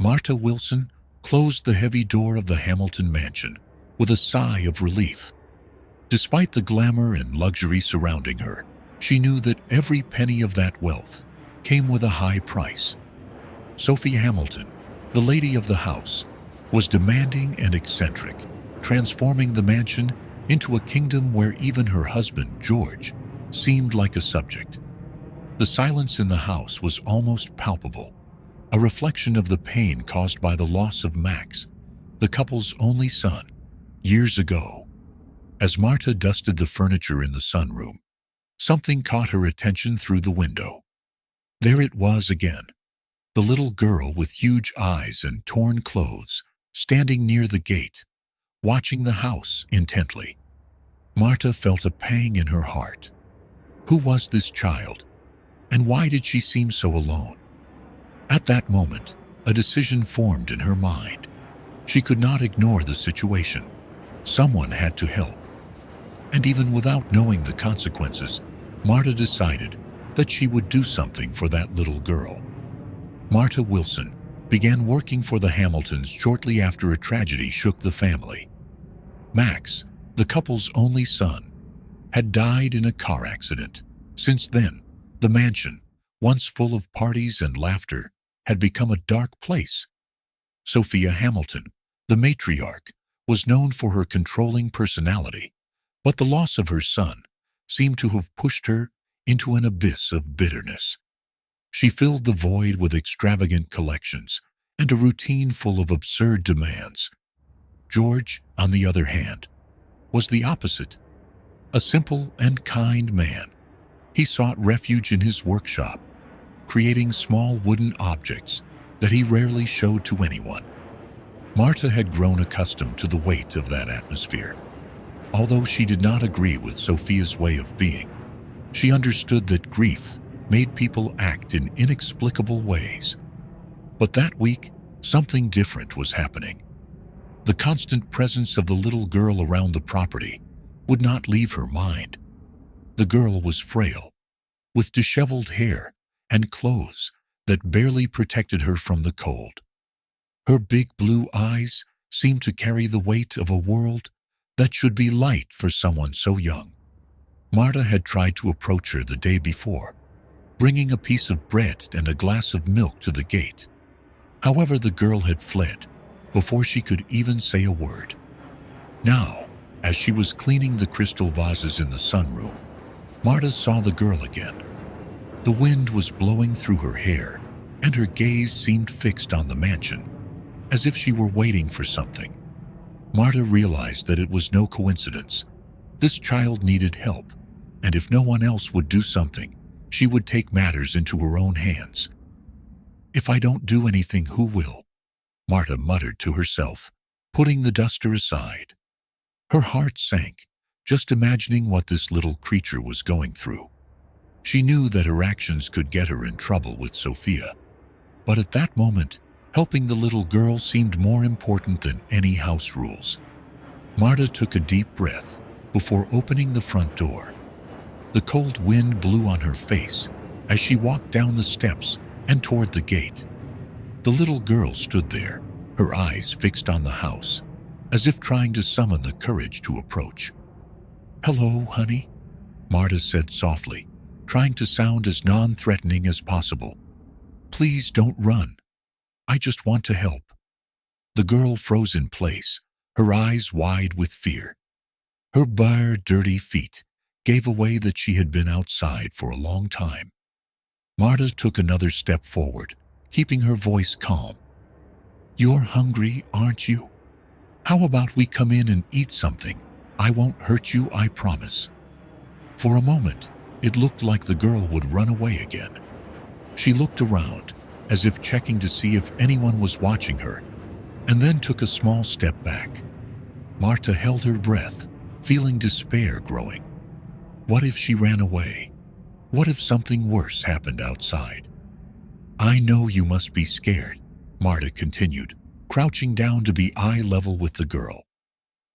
Marta Wilson closed the heavy door of the Hamilton mansion with a sigh of relief. Despite the glamour and luxury surrounding her, she knew that every penny of that wealth came with a high price. Sophie Hamilton, the lady of the house, was demanding and eccentric, transforming the mansion into a kingdom where even her husband, George, seemed like a subject. The silence in the house was almost palpable, a reflection of the pain caused by the loss of Max, the couple's only son, years ago. As Marta dusted the furniture in the sunroom, something caught her attention through the window. There it was again, the little girl with huge eyes and torn clothes, standing near the gate, watching the house intently. Marta felt a pang in her heart. Who was this child, and why did she seem so alone? At that moment, a decision formed in her mind. She could not ignore the situation. Someone had to help. And even without knowing the consequences, Marta decided that she would do something for that little girl. Marta Wilson began working for the Hamiltons shortly after a tragedy shook the family. Max, the couple's only son, had died in a car accident. Since then, the mansion, once full of parties and laughter, had become a dark place. Sophia Hamilton, the matriarch, was known for her controlling personality, but the loss of her son seemed to have pushed her into an abyss of bitterness. She filled the void with extravagant collections and a routine full of absurd demands. George, on the other hand, was the opposite. A simple and kind man, he sought refuge in his workshop, creating small wooden objects that he rarely showed to anyone. Marta had grown accustomed to the weight of that atmosphere. Although she did not agree with Sophia's way of being, she understood that grief made people act in inexplicable ways. But that week, something different was happening. The constant presence of the little girl around the property would not leave her mind. The girl was frail, with disheveled hair and clothes that barely protected her from the cold. Her big blue eyes seemed to carry the weight of a world that should be light for someone so young. Marta had tried to approach her the day before, bringing a piece of bread and a glass of milk to the gate. However, the girl had fled before she could even say a word. Now, as she was cleaning the crystal vases in the sunroom, Marta saw the girl again. The wind was blowing through her hair, and her gaze seemed fixed on the mansion, as if she were waiting for something. Marta realized that it was no coincidence. This child needed help, and if no one else would do something, she would take matters into her own hands. "If I don't do anything, who will?" Marta muttered to herself, putting the duster aside. Her heart sank, just imagining what this little creature was going through. She knew that her actions could get her in trouble with Sophia, but at that moment, helping the little girl seemed more important than any house rules. Marta took a deep breath before opening the front door. The cold wind blew on her face as she walked down the steps and toward the gate. The little girl stood there, her eyes fixed on the house, as if trying to summon the courage to approach. "Hello, honey," Marta said softly, trying to sound as non-threatening as possible. "Please don't run. I just want to help." The girl froze in place, her eyes wide with fear. Her bare, dirty feet gave away that she had been outside for a long time. Marta took another step forward, keeping her voice calm. "You're hungry, aren't you? How about we come in and eat something? I won't hurt you, I promise." For a moment, it looked like the girl would run away again. She looked around, as if checking to see if anyone was watching her, and then took a small step back. Marta held her breath, feeling despair growing. What if she ran away? What if something worse happened outside? "I know you must be scared," Marta continued, crouching down to be eye level with the girl.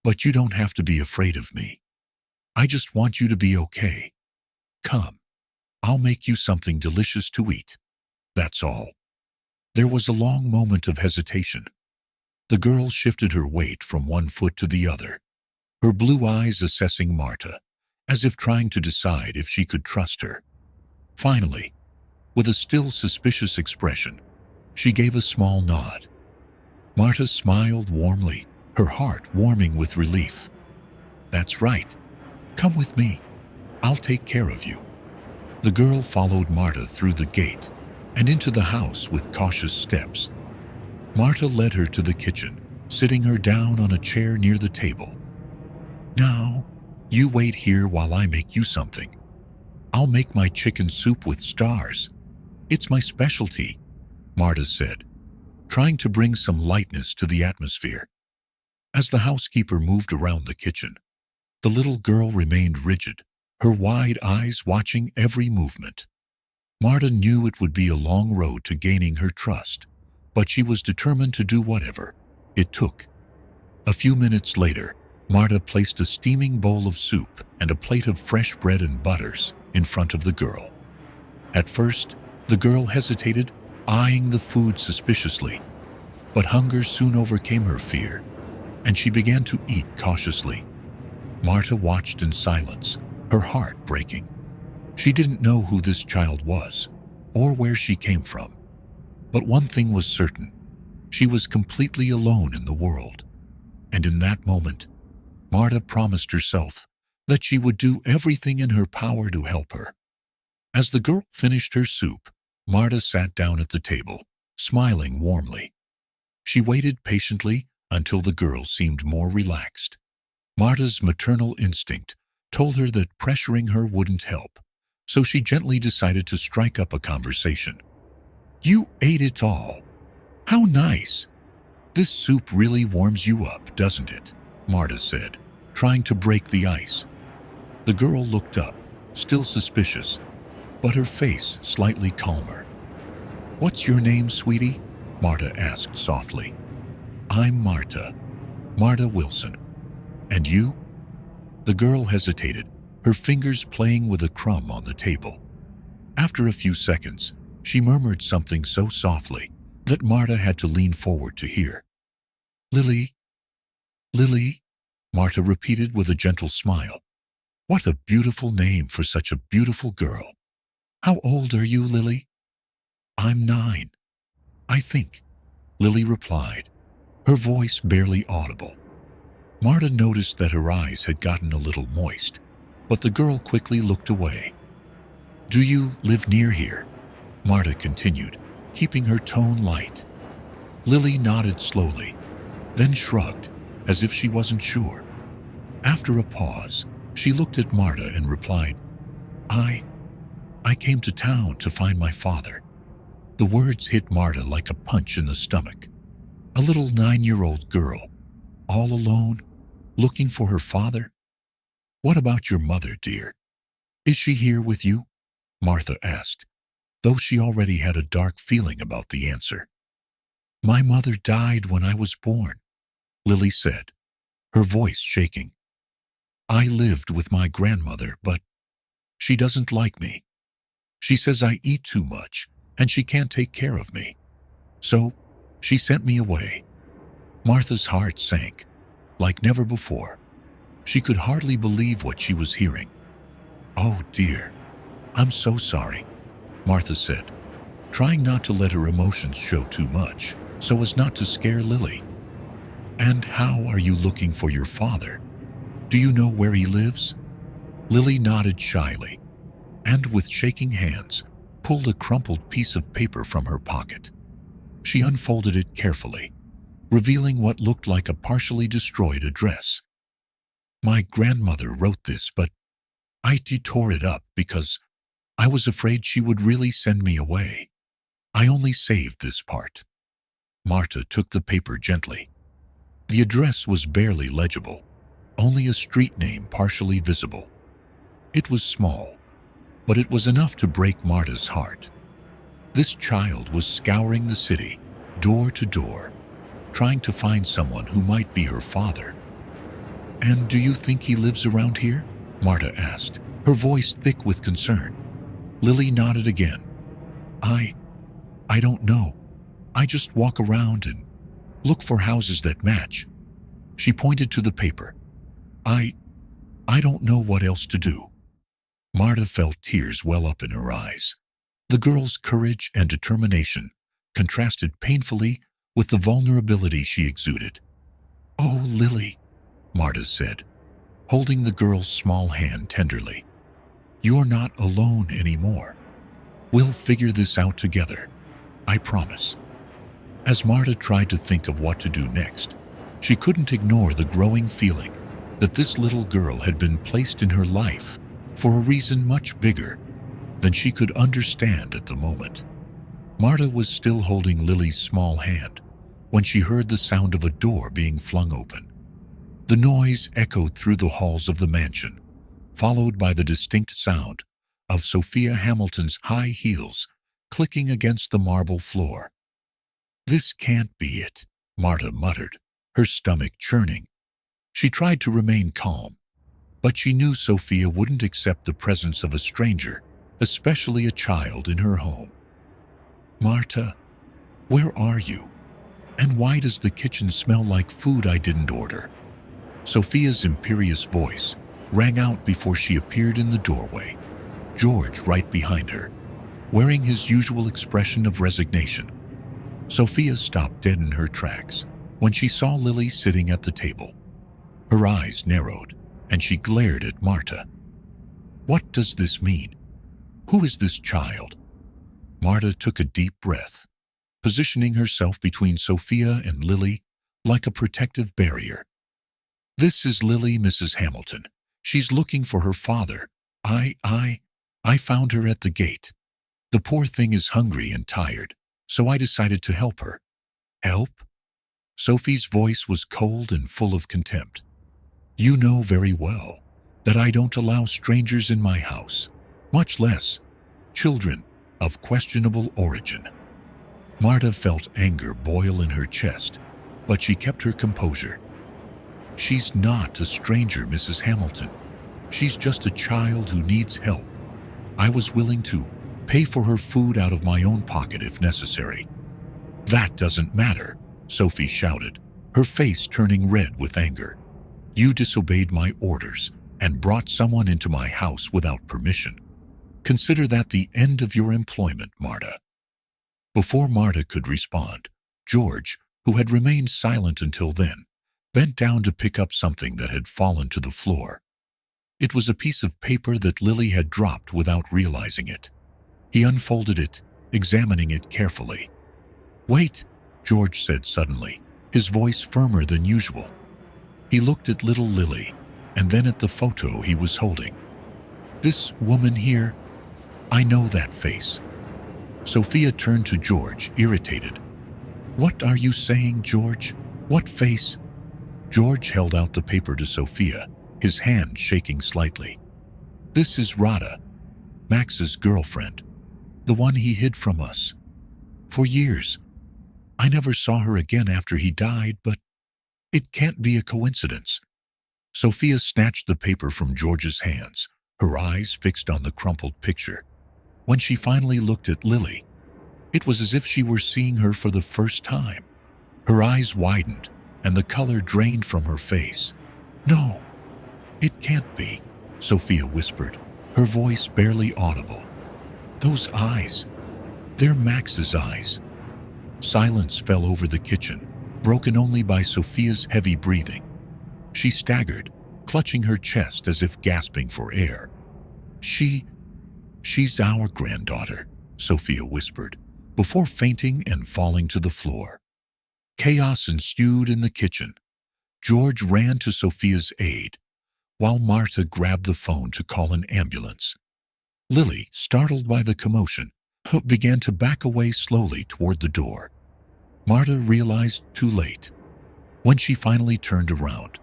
"But you don't have to be afraid of me. I just want you to be okay. Come, I'll make you something delicious to eat. That's all." There was a long moment of hesitation. The girl shifted her weight from one foot to the other, her blue eyes assessing Marta, as if trying to decide if she could trust her. Finally, with a still suspicious expression, she gave a small nod. Marta smiled warmly, her heart warming with relief. "That's right. Come with me. I'll take care of you." The girl followed Marta through the gate and into the house with cautious steps. Marta led her to the kitchen, sitting her down on a chair near the table. "Now, you wait here while I make you something. I'll make my chicken soup with stars. It's my specialty," Marta said, trying to bring some lightness to the atmosphere. As the housekeeper moved around the kitchen, the little girl remained rigid, her wide eyes watching every movement. Marta knew it would be a long road to gaining her trust, but she was determined to do whatever it took. A few minutes later, Marta placed a steaming bowl of soup and a plate of fresh bread and butters in front of the girl. At first, the girl hesitated, eyeing the food suspiciously, but hunger soon overcame her fear, and she began to eat cautiously. Marta watched in silence, her heart breaking. She didn't know who this child was, or where she came from. But one thing was certain: she was completely alone in the world. And in that moment, Marta promised herself that she would do everything in her power to help her. As the girl finished her soup, Marta sat down at the table, smiling warmly. She waited patiently until the girl seemed more relaxed. Marta's maternal instinct told her that pressuring her wouldn't help, so she gently decided to strike up a conversation. "You ate it all. How nice. This soup really warms you up, doesn't it?" Marta said, trying to break the ice. The girl looked up, still suspicious, but her face slightly calmer. "What's your name, sweetie?" Marta asked softly. "I'm Marta. Marta Wilson. And you?" The girl hesitated, her fingers playing with a crumb on the table. After a few seconds, she murmured something so softly that Marta had to lean forward to hear. "Lily? Lily?" Marta repeated with a gentle smile. "What a beautiful name for such a beautiful girl. How old are you, Lily?" "I'm 9, I think," Lily replied, her voice barely audible. Marta noticed that her eyes had gotten a little moist, but the girl quickly looked away. "Do you live near here?" Marta continued, keeping her tone light. Lily nodded slowly, then shrugged, as if she wasn't sure. After a pause, she looked at Marta and replied, I came to town to find my father." The words hit Marta like a punch in the stomach. A little 9-year-old girl, all alone, looking for her father? "What about your mother, dear? Is she here with you?" Martha asked, though she already had a dark feeling about the answer. "My mother died when I was born," Lily said, her voice shaking. "I lived with my grandmother, but she doesn't like me. She says I eat too much, and she can't take care of me. So, she sent me away." Martha's heart sank, like never before. She could hardly believe what she was hearing. "Oh dear, I'm so sorry," Martha said, trying not to let her emotions show too much, so as not to scare Lily. "And how are you looking for your father? Do you know where he lives?" Lily nodded shyly, and with shaking hands, pulled a crumpled piece of paper from her pocket. She unfolded it carefully, revealing what looked like a partially destroyed address. "My grandmother wrote this, but I tore it up because I was afraid she would really send me away. I only saved this part." Marta took the paper gently. The address was barely legible, only a street name partially visible. It was small, but it was enough to break Marta's heart. This child was scouring the city, door to door, trying to find someone who might be her father. "And do you think he lives around here?" Marta asked, her voice thick with concern. Lily nodded again. I don't know. I just walk around and look for houses that match." She pointed to the paper. I don't know what else to do." Marta felt tears well up in her eyes. The girl's courage and determination contrasted painfully with the vulnerability she exuded. "Oh, Lily," Marta said, holding the girl's small hand tenderly. "You're not alone anymore. We'll figure this out together. I promise." As Marta tried to think of what to do next, she couldn't ignore the growing feeling that this little girl had been placed in her life for a reason much bigger than she could understand at the moment. Marta was still holding Lily's small hand when she heard the sound of a door being flung open. The noise echoed through the halls of the mansion, followed by the distinct sound of Sophia Hamilton's high heels clicking against the marble floor. "This can't be it," Marta muttered, her stomach churning. She tried to remain calm, but she knew Sophia wouldn't accept the presence of a stranger, especially a child, in her home. "Marta, where are you? And why does the kitchen smell like food I didn't order?" Sophia's imperious voice rang out before she appeared in the doorway, George right behind her, wearing his usual expression of resignation. Sophia stopped dead in her tracks when she saw Lily sitting at the table. Her eyes narrowed, and she glared at Marta. "What does this mean? Who is this child?" Marta took a deep breath, positioning herself between Sophia and Lily like a protective barrier. "This is Lily, Mrs. Hamilton. She's looking for her father. I found her at the gate. The poor thing is hungry and tired, so I decided to help her." "Help?" Sophie's voice was cold and full of contempt. "You know very well that I don't allow strangers in my house, much less children of questionable origin." Marta felt anger boil in her chest, but she kept her composure. "She's not a stranger, Mrs. Hamilton. She's just a child who needs help. I was willing to pay for her food out of my own pocket if necessary." "That doesn't matter," Sophie shouted, her face turning red with anger. "You disobeyed my orders and brought someone into my house without permission. Consider that the end of your employment, Marta." Before Marta could respond, George, who had remained silent until then, bent down to pick up something that had fallen to the floor. It was a piece of paper that Lily had dropped without realizing it. He unfolded it, examining it carefully. "Wait," George said suddenly, his voice firmer than usual. He looked at little Lily, and then at the photo he was holding. "This woman here, I know that face." Sophia turned to George, irritated. "What are you saying, George? What face?" George held out the paper to Sophia, his hand shaking slightly. "This is Rada, Max's girlfriend, the one he hid from us. For years. I never saw her again after he died, but it can't be a coincidence." Sophia snatched the paper from George's hands, her eyes fixed on the crumpled picture. When she finally looked at Lily, it was as if she were seeing her for the first time. Her eyes widened, and the color drained from her face. "No, it can't be," Sophia whispered, her voice barely audible. "Those eyes, they're Max's eyes." Silence fell over the kitchen, broken only by Sophia's heavy breathing. She staggered, clutching her chest as if gasping for air. She's our granddaughter," Sophia whispered, before fainting and falling to the floor. Chaos ensued in the kitchen. George ran to Sophia's aid, while Marta grabbed the phone to call an ambulance. Lily, startled by the commotion, began to back away slowly toward the door. Marta realized too late. When she finally turned around,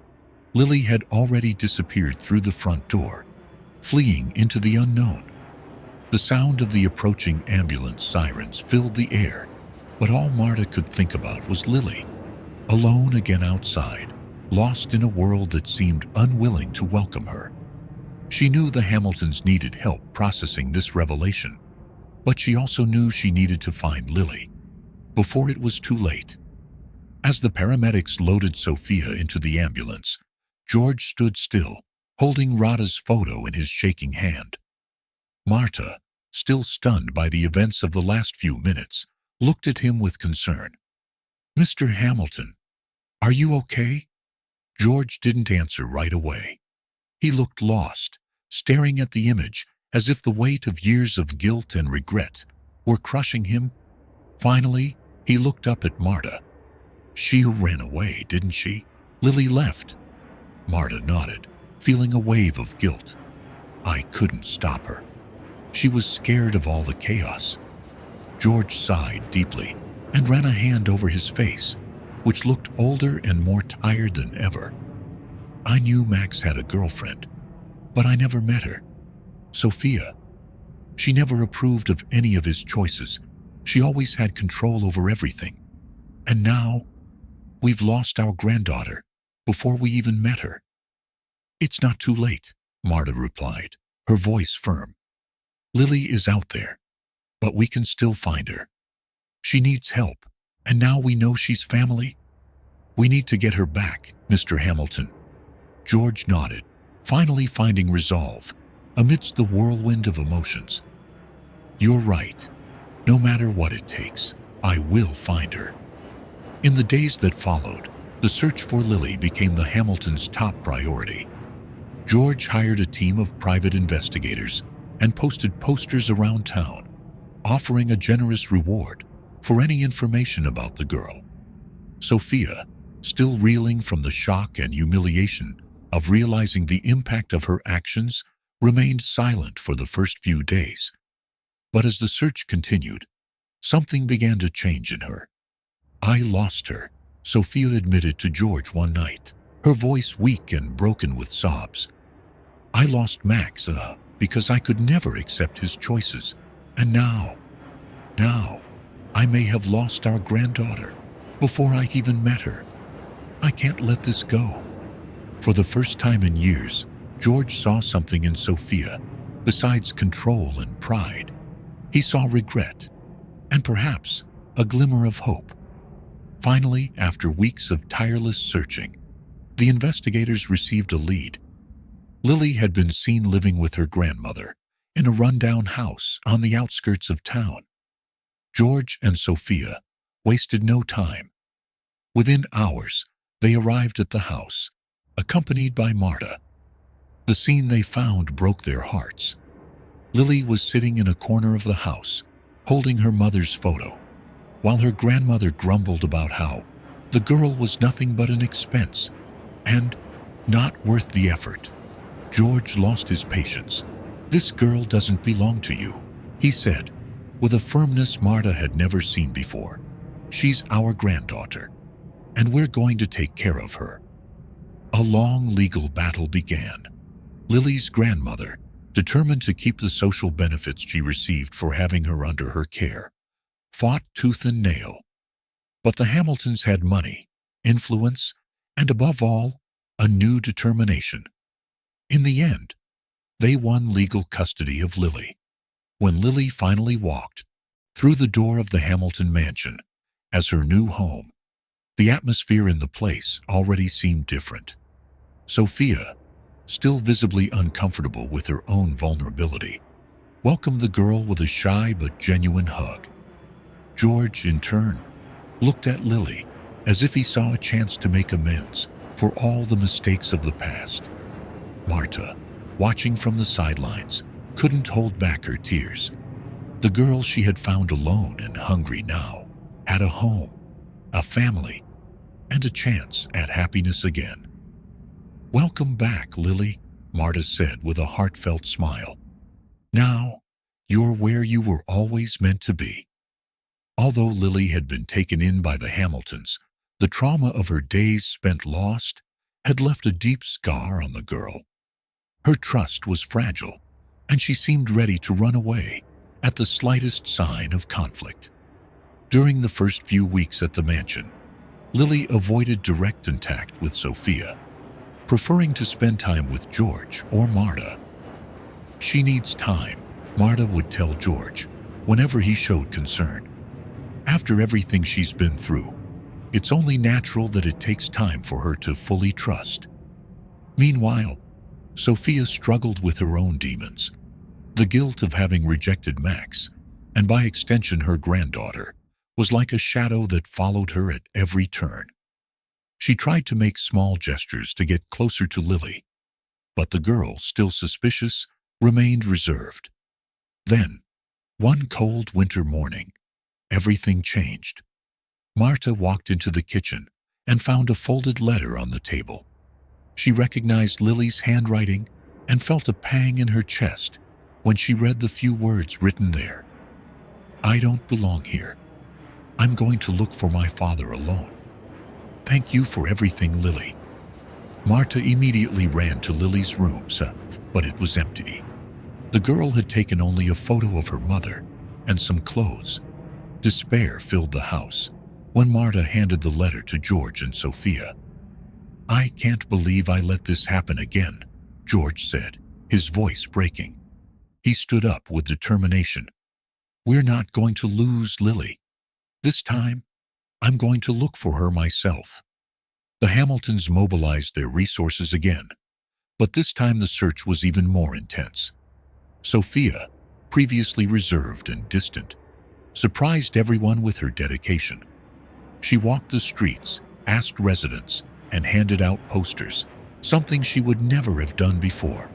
Lily had already disappeared through the front door, fleeing into the unknown. The sound of the approaching ambulance sirens filled the air, but all Marta could think about was Lily, alone again outside, lost in a world that seemed unwilling to welcome her. She knew the Hamiltons needed help processing this revelation, but she also knew she needed to find Lily. before it was too late. As the paramedics loaded Sophia into the ambulance, George stood still, holding Rada's photo in his shaking hand. Marta, still stunned by the events of the last few minutes, looked at him with concern. "Mr. Hamilton, are you okay?" George didn't answer right away. He looked lost, staring at the image as if the weight of years of guilt and regret were crushing him. Finally, he looked up at Marta. "She ran away, didn't she? Lily left." Marta nodded, feeling a wave of guilt. "I couldn't stop her. She was scared of all the chaos." George sighed deeply and ran a hand over his face, which looked older and more tired than ever. "I knew Max had a girlfriend, but I never met her. Sophia. She never approved of any of his choices. She always had control over everything. And now, we've lost our granddaughter before we even met her." "It's not too late," Marta replied, her voice firm. "Lily is out there, but we can still find her. She needs help, and now we know she's family. We need to get her back, Mr. Hamilton." George nodded, finally finding resolve amidst the whirlwind of emotions. "You're right. No matter what it takes, I will find her." In the days that followed, the search for Lily became the Hamiltons' top priority. George hired a team of private investigators and posted posters around town, offering a generous reward for any information about the girl. Sophia, still reeling from the shock and humiliation of realizing the impact of her actions, remained silent for the first few days. But as the search continued, something began to change in her. "I lost her," Sophia admitted to George one night, her voice weak and broken with sobs. "I lost Max, because I could never accept his choices. And now, I may have lost our granddaughter before I even met her. I can't let this go." For the first time in years, George saw something in Sophia besides control and pride. He saw regret, and perhaps a glimmer of hope. Finally, after weeks of tireless searching, the investigators received a lead. Lily had been seen living with her grandmother in a rundown house on the outskirts of town. George and Sophia wasted no time. Within hours, they arrived at the house, accompanied by Marta. The scene they found broke their hearts. Lily was sitting in a corner of the house, holding her mother's photo, while her grandmother grumbled about how the girl was nothing but an expense and not worth the effort. George lost his patience. "This girl doesn't belong to you," he said, with a firmness Marta had never seen before. "She's our granddaughter, and we're going to take care of her." A long legal battle began. Lily's grandmother, determined to keep the social benefits she received for having her under her care, fought tooth and nail. But the Hamiltons had money, influence, and above all, a new determination. In the end, they won legal custody of Lily. When Lily finally walked through the door of the Hamilton mansion as her new home, the atmosphere in the place already seemed different. Sophia, still visibly uncomfortable with her own vulnerability, welcomed the girl with a shy but genuine hug. George, in turn, looked at Lily as if he saw a chance to make amends for all the mistakes of the past. Marta, watching from the sidelines, couldn't hold back her tears. The girl she had found alone and hungry now had a home, a family, and a chance at happiness again. "Welcome back, Lily," Marta said with a heartfelt smile. "Now, you're where you were always meant to be." Although Lily had been taken in by the Hamiltons, the trauma of her days spent lost had left a deep scar on the girl. Her trust was fragile, and she seemed ready to run away at the slightest sign of conflict. During the first few weeks at the mansion, Lily avoided direct contact with Sophia, preferring to spend time with George or Marta. "She needs time," Marta would tell George whenever he showed concern. After everything she's been through, it's only natural that it takes time for her to fully trust. Meanwhile, Sophia struggled with her own demons. The guilt of having rejected Max, and by extension her granddaughter, was like a shadow that followed her at every turn. She tried to make small gestures to get closer to Lily, but the girl, still suspicious, remained reserved. Then, one cold winter morning, everything changed. Marta walked into the kitchen and found a folded letter on the table. She recognized Lily's handwriting and felt a pang in her chest when she read the few words written there. "I don't belong here. I'm going to look for my father alone. Thank you for everything, Lily." Marta immediately ran to Lily's room, but it was empty. The girl had taken only a photo of her mother and some clothes. Despair filled the house when Marta handed the letter to George and Sophia. "I can't believe I let this happen again," George said, his voice breaking. He stood up with determination. "We're not going to lose Lily. This time, I'm going to look for her myself." The Hamiltons mobilized their resources again, but this time the search was even more intense. Sophia, previously reserved and distant, surprised everyone with her dedication. She walked the streets, asked residents, and handed out posters, something she would never have done before.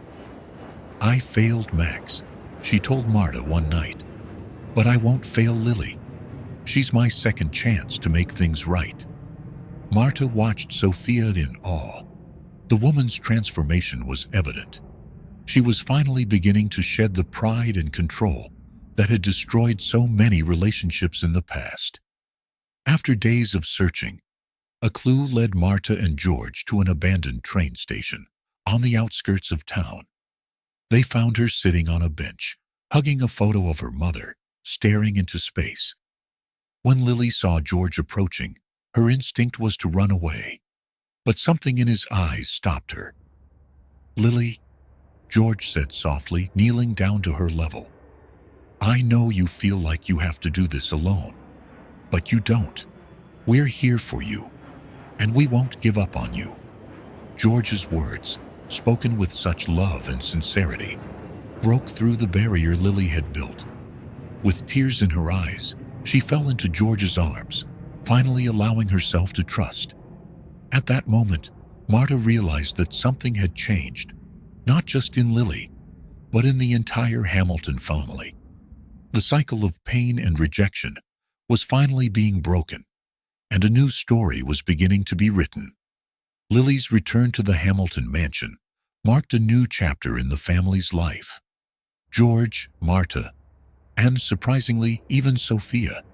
"I failed Max," she told Marta one night, "but I won't fail Lily. She's my second chance to make things right." Marta watched Sophia in awe. The woman's transformation was evident. She was finally beginning to shed the pride and control that had destroyed so many relationships in the past. After days of searching, a clue led Marta and George to an abandoned train station on the outskirts of town. They found her sitting on a bench, hugging a photo of her mother, staring into space. When Lily saw George approaching, her instinct was to run away, but something in his eyes stopped her. "Lily," George said softly, kneeling down to her level, "I know you feel like you have to do this alone, but you don't. We're here for you, and we won't give up on you." George's words, spoken with such love and sincerity, broke through the barrier Lily had built. With tears in her eyes, she fell into George's arms, finally allowing herself to trust. At that moment, Marta realized that something had changed, not just in Lily, but in the entire Hamilton family. The cycle of pain and rejection was finally being broken, and a new story was beginning to be written. Lily's return to the Hamilton mansion marked a new chapter in the family's life. George, Marta, and surprisingly, even Sophia,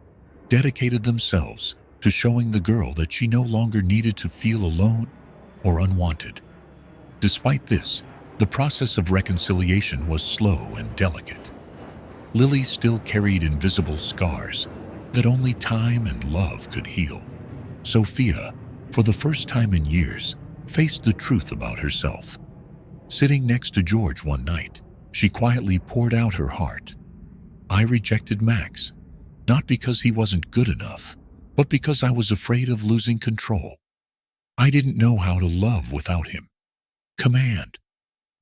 dedicated themselves to showing the girl that she no longer needed to feel alone or unwanted. Despite this, the process of reconciliation was slow and delicate. Lily still carried invisible scars that only time and love could heal. Sophia, for the first time in years, faced the truth about herself. Sitting next to George one night, she quietly poured out her heart. "I rejected Max, not because he wasn't good enough, but because I was afraid of losing control. I didn't know how to love without him. Command.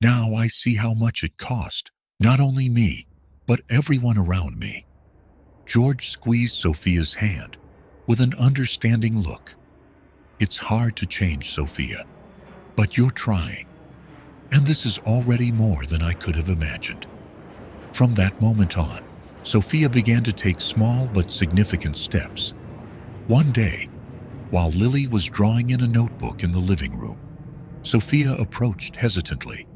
Now I see how much it cost, not only me, but everyone around me." George squeezed Sophia's hand with an understanding look. "It's hard to change, Sophia, but you're trying. And this is already more than I could have imagined." From that moment on, Sophia began to take small but significant steps. One day, while Lily was drawing in a notebook in the living room, Sophia approached hesitantly.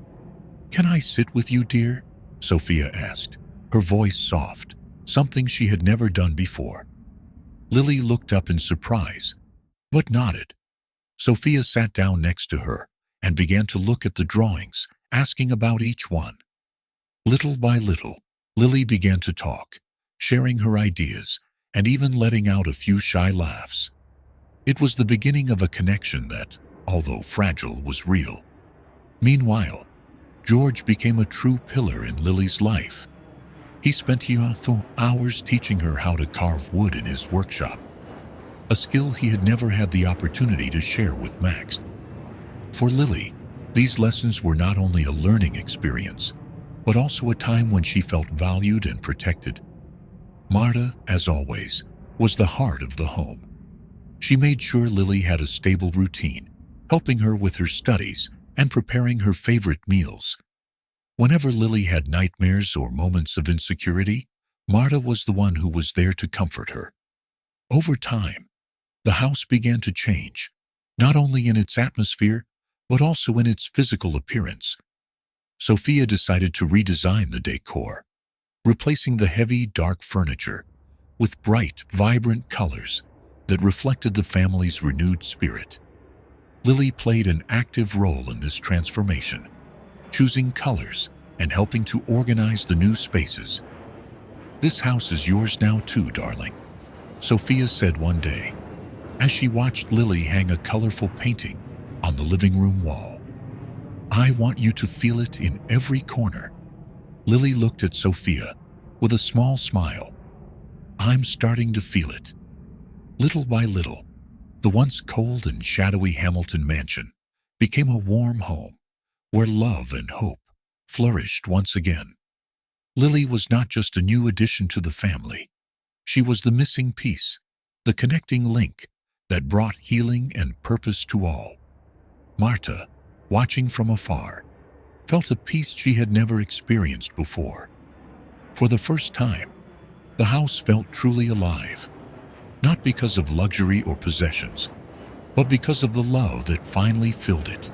"Can I sit with you, dear?" Sophia asked, her voice soft, something she had never done before. Lily looked up in surprise, but nodded. Sophia sat down next to her and began to look at the drawings, asking about each one. Little by little, Lily began to talk, sharing her ideas and even letting out a few shy laughs. It was the beginning of a connection that, although fragile, was real. Meanwhile, George became a true pillar in Lily's life. He spent hours teaching her how to carve wood in his workshop, a skill he had never had the opportunity to share with Max. For Lily, these lessons were not only a learning experience, but also a time when she felt valued and protected. Marta, as always, was the heart of the home. She made sure Lily had a stable routine, helping her with her studies and preparing her favorite meals. Whenever Lily had nightmares or moments of insecurity, Marta was the one who was there to comfort her. Over time, the house began to change, not only in its atmosphere, but also in its physical appearance. Sophia decided to redesign the decor, replacing the heavy, dark furniture with bright, vibrant colors that reflected the family's renewed spirit. Lily played an active role in this transformation, choosing colors and helping to organize the new spaces. "This house is yours now too, darling," Sophia said one day, as she watched Lily hang a colorful painting on the living room wall. "I want you to feel it in every corner." Lily looked at Sophia with a small smile. "I'm starting to feel it." Little by little, the once cold and shadowy Hamilton mansion became a warm home where love and hope flourished once again. Lily was not just a new addition to the family. She was the missing piece, the connecting link that brought healing and purpose to all. Marta, watching from afar, felt a peace she had never experienced before. For the first time, the house felt truly alive, not because of luxury or possessions, but because of the love that finally filled it.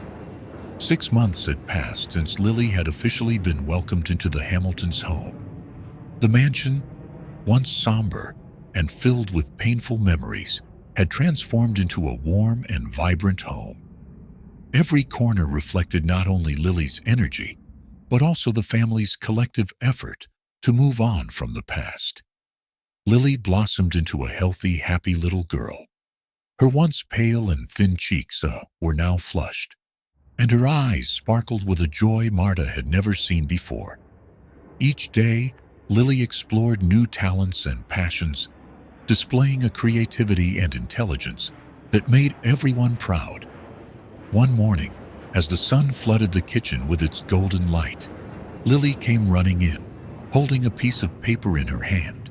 6 months had passed since Lily had officially been welcomed into the Hamiltons' home. The mansion, once somber and filled with painful memories, had transformed into a warm and vibrant home. Every corner reflected not only Lily's energy, but also the family's collective effort to move on from the past. Lily blossomed into a healthy, happy little girl. Her once pale and thin cheeks were now flushed, and her eyes sparkled with a joy Marta had never seen before. Each day, Lily explored new talents and passions, displaying a creativity and intelligence that made everyone proud. One morning, as the sun flooded the kitchen with its golden light, Lily came running in, holding a piece of paper in her hand.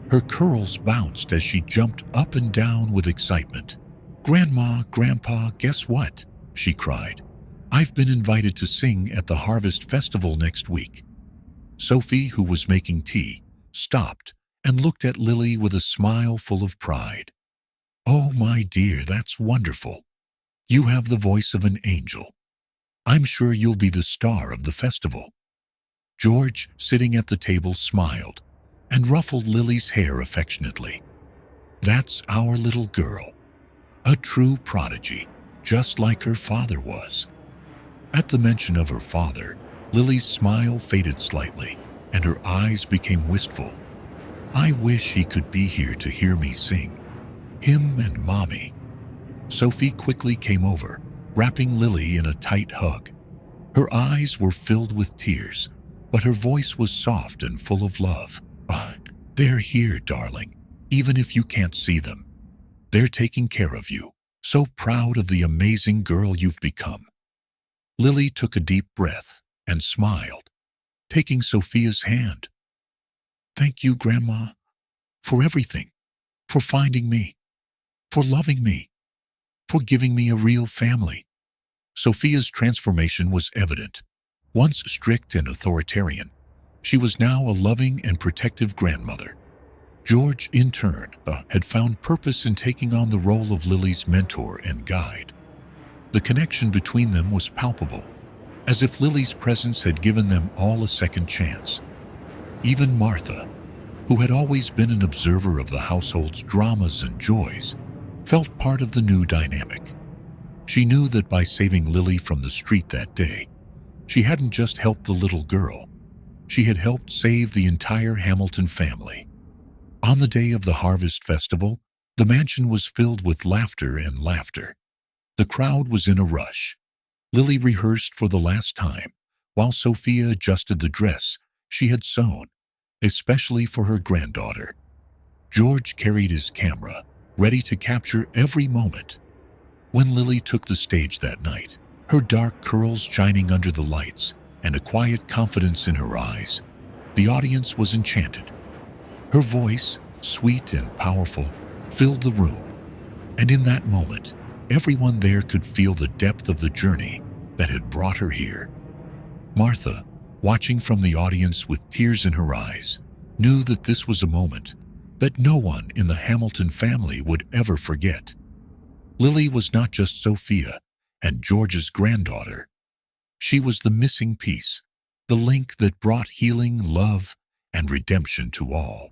Her curls bounced as she jumped up and down with excitement. "Grandma, Grandpa, guess what?" she cried. "I've been invited to sing at the Harvest Festival next week." Sophie, who was making tea, stopped and looked at Lily with a smile full of pride. "Oh, my dear, that's wonderful. You have the voice of an angel. I'm sure you'll be the star of the festival." George, sitting at the table, smiled and ruffled Lily's hair affectionately. "That's our little girl, a true prodigy, just like her father was." At the mention of her father, Lily's smile faded slightly, and her eyes became wistful. "I wish he could be here to hear me sing. Him and Mommy." Sophie quickly came over, wrapping Lily in a tight hug. Her eyes were filled with tears, but her voice was soft and full of love. "They're here, darling, even if you can't see them. They're taking care of you. So proud of the amazing girl you've become." Lily took a deep breath and smiled, taking Sophia's hand. "Thank you, Grandma, for everything, for finding me, for loving me, for giving me a real family." Sophia's transformation was evident. Once strict and authoritarian, she was now a loving and protective grandmother. George, in turn, had found purpose in taking on the role of Lily's mentor and guide. The connection between them was palpable, as if Lily's presence had given them all a second chance. Even Martha, who had always been an observer of the household's dramas and joys, felt part of the new dynamic. She knew that by saving Lily from the street that day, she hadn't just helped the little girl, she had helped save the entire Hamilton family. On the day of the Harvest Festival, the mansion was filled with laughter and laughter. The crowd was in a rush. Lily rehearsed for the last time, while Sophia adjusted the dress she had sewn especially for her granddaughter. George carried his camera, ready to capture every moment. When Lily took the stage that night, her dark curls shining under the lights and a quiet confidence in her eyes, the audience was enchanted. Her voice, sweet and powerful, filled the room, and in that moment, everyone there could feel the depth of the journey that had brought her here. Martha, watching from the audience with tears in her eyes, knew that this was a moment that no one in the Hamilton family would ever forget. Lily was not just Sophia and George's granddaughter. She was the missing piece, the link that brought healing, love, and redemption to all.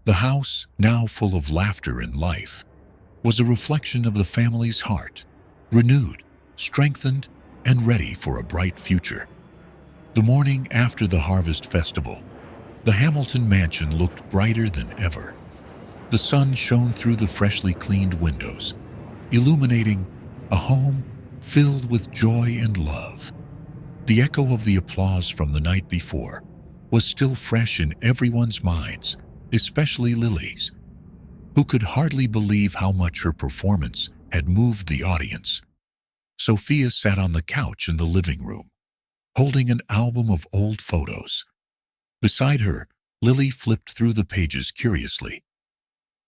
The house, now full of laughter and life, was a reflection of the family's heart, renewed, strengthened, and ready for a bright future. The morning after the Harvest Festival, the Hamilton mansion looked brighter than ever. The sun shone through the freshly cleaned windows, illuminating a home filled with joy and love. The echo of the applause from the night before was still fresh in everyone's minds, especially Lily's, who could hardly believe how much her performance had moved the audience. Sophia sat on the couch in the living room, holding an album of old photos. Beside her, Lily flipped through the pages curiously.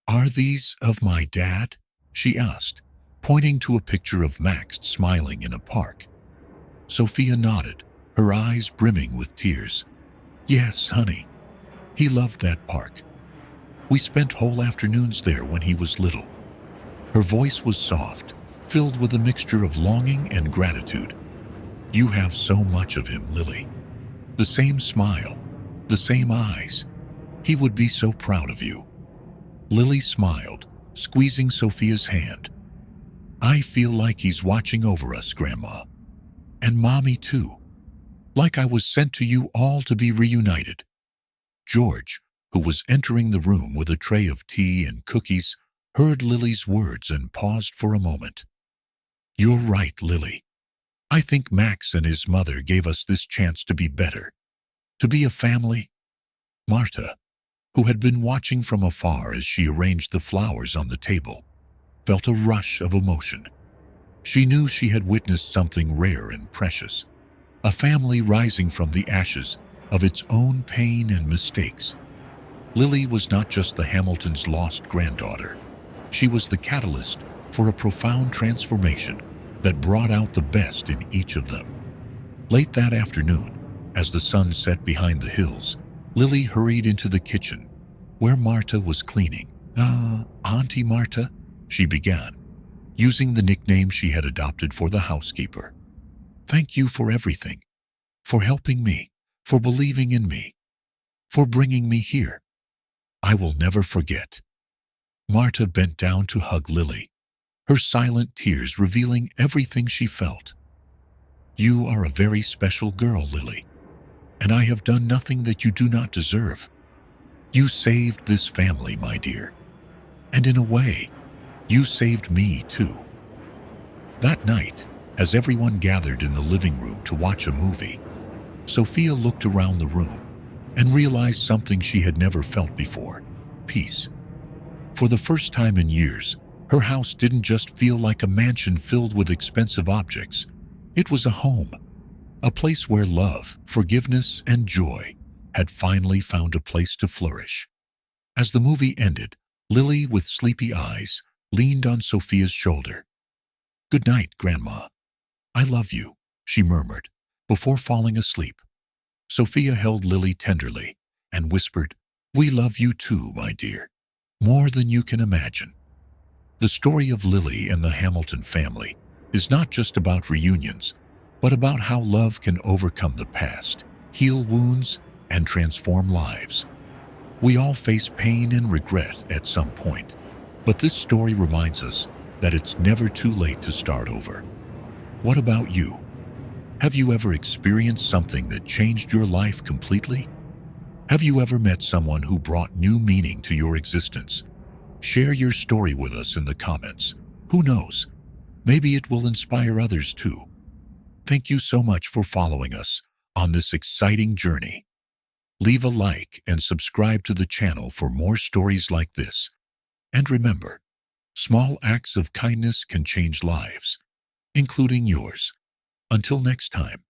"Are these of my dad?" she asked, pointing to a picture of Max smiling in a park. Sophia nodded, her eyes brimming with tears. "Yes, honey. He loved that park. We spent whole afternoons there when he was little." Her voice was soft, filled with a mixture of longing and gratitude. "You have so much of him, Lily. The same smile, the same eyes. He would be so proud of you." Lily smiled, squeezing Sophia's hand. "I feel like he's watching over us, Grandma. And Mommy, too. Like I was sent to you all to be reunited." George, who was entering the room with a tray of tea and cookies, heard Lily's words and paused for a moment. "You're right, Lily. I think Max and his mother gave us this chance to be better, to be a family." Marta, who had been watching from afar as she arranged the flowers on the table, felt a rush of emotion. She knew she had witnessed something rare and precious, a family rising from the ashes of its own pain and mistakes. Lily was not just the Hamiltons' lost granddaughter. She was the catalyst for a profound transformation that brought out the best in each of them. Late that afternoon, as the sun set behind the hills, Lily hurried into the kitchen, where Marta was cleaning. Auntie Marta," she began, using the nickname she had adopted for the housekeeper. "Thank you for everything, for helping me, for believing in me, for bringing me here. I will never forget." Marta bent down to hug Lily, her silent tears revealing everything she felt. "You are a very special girl, Lily, and I have done nothing that you do not deserve. You saved this family, my dear, and in a way, you saved me too." That night, as everyone gathered in the living room to watch a movie, Sophia looked around the room and realized something she had never felt before: peace. For the first time in years, her house didn't just feel like a mansion filled with expensive objects. It was a home, a place where love, forgiveness, and joy had finally found a place to flourish. As the movie ended, Lily, with sleepy eyes, leaned on Sophia's shoulder. "Good night, Grandma. I love you," she murmured, before falling asleep. Sophia held Lily tenderly and whispered, "We love you too, my dear, more than you can imagine." The story of Lily and the Hamilton family is not just about reunions, but about how love can overcome the past, heal wounds, and transform lives. We all face pain and regret at some point, but this story reminds us that it's never too late to start over. What about you? Have you ever experienced something that changed your life completely? Have you ever met someone who brought new meaning to your existence? Share your story with us in the comments. Who knows? Maybe it will inspire others too. Thank you so much for following us on this exciting journey. Leave a like and subscribe to the channel for more stories like this. And remember, small acts of kindness can change lives, including yours. Until next time.